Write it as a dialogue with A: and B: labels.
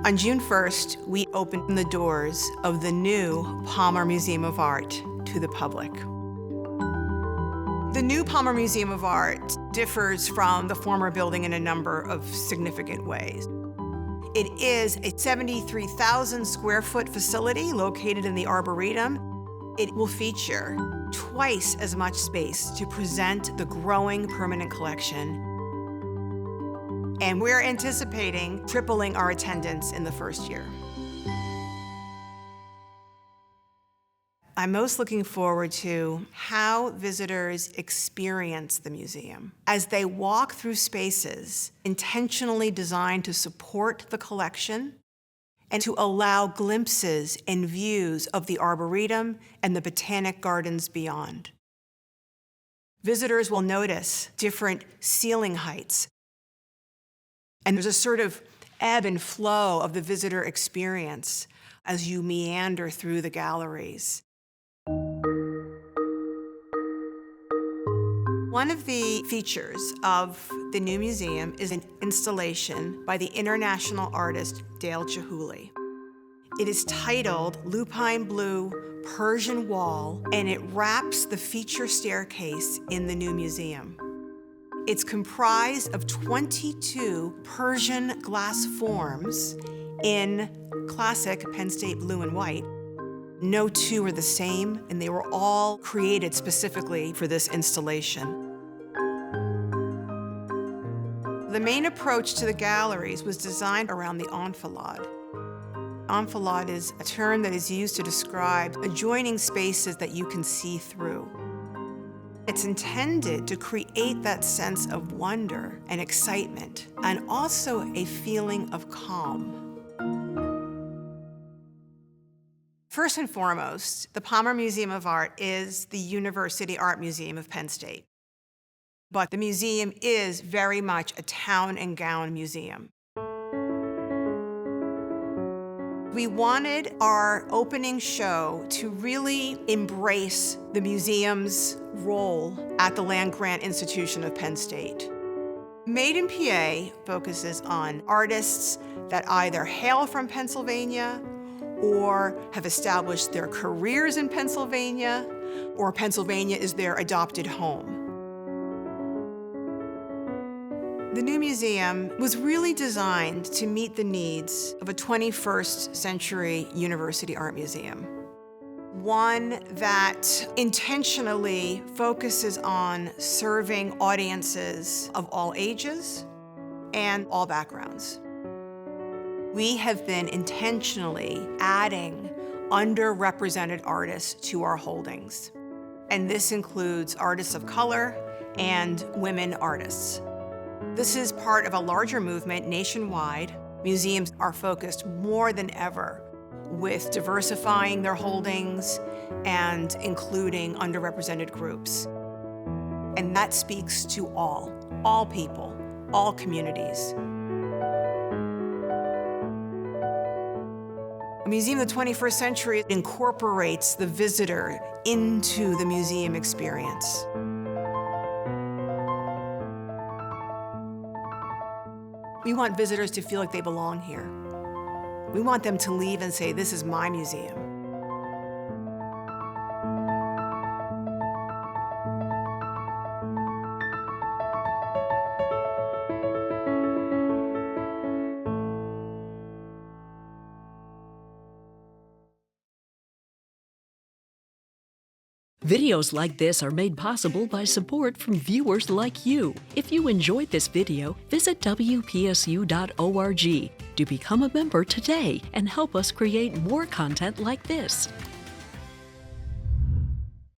A: On June 1st, we opened the doors of the new Palmer Museum of Art to the public. The new Palmer Museum of Art differs from the former building in a number of significant ways. It is a 73,000 square foot facility located in the Arboretum. It will feature twice as much space to present the growing permanent collection. And we're anticipating tripling our attendance in the first year. I'm most looking forward to how visitors experience the museum as they walk through spaces intentionally designed to support the collection and to allow glimpses and views of the Arboretum and the botanic gardens beyond. Visitors will notice different ceiling heights, and there's a sort of ebb and flow of the visitor experience as you meander through the galleries. One of the features of the new museum is an installation by the international artist Dale Chihuly. It is titled Lupine Blue Persian Wall, and it wraps the feature staircase in the new museum. It's comprised of 22 Persian glass forms in classic Penn State blue and white. No two are the same, and they were all created specifically for this installation. The main approach to the galleries was designed around the enfilade. Enfilade is a term that is used to describe adjoining spaces that you can see through. It's intended to create that sense of wonder and excitement, and also a feeling of calm. First and foremost, the Palmer Museum of Art is the University Art Museum of Penn State. But the museum is very much a town and gown museum. We wanted our opening show to really embrace the museum's role at the land-grant institution of Penn State. Made in PA focuses on artists that either hail from Pennsylvania or have established their careers in Pennsylvania, or Pennsylvania is their adopted home. The new museum was really designed to meet the needs of a 21st century university art museum. One that intentionally focuses on serving audiences of all ages and all backgrounds. We have been intentionally adding underrepresented artists to our holdings. And this includes artists of color and women artists. This is part of a larger movement nationwide. Museums are focused more than ever with diversifying their holdings and including underrepresented groups. And that speaks to all people, all communities. A museum of the 21st century incorporates the visitor into the museum experience. We want visitors to feel like they belong here. We want them to leave and say, this is my museum.
B: Videos like this are made possible by support from viewers like you. If you enjoyed this video, visit WPSU.org to become a member today and help us create more content like this.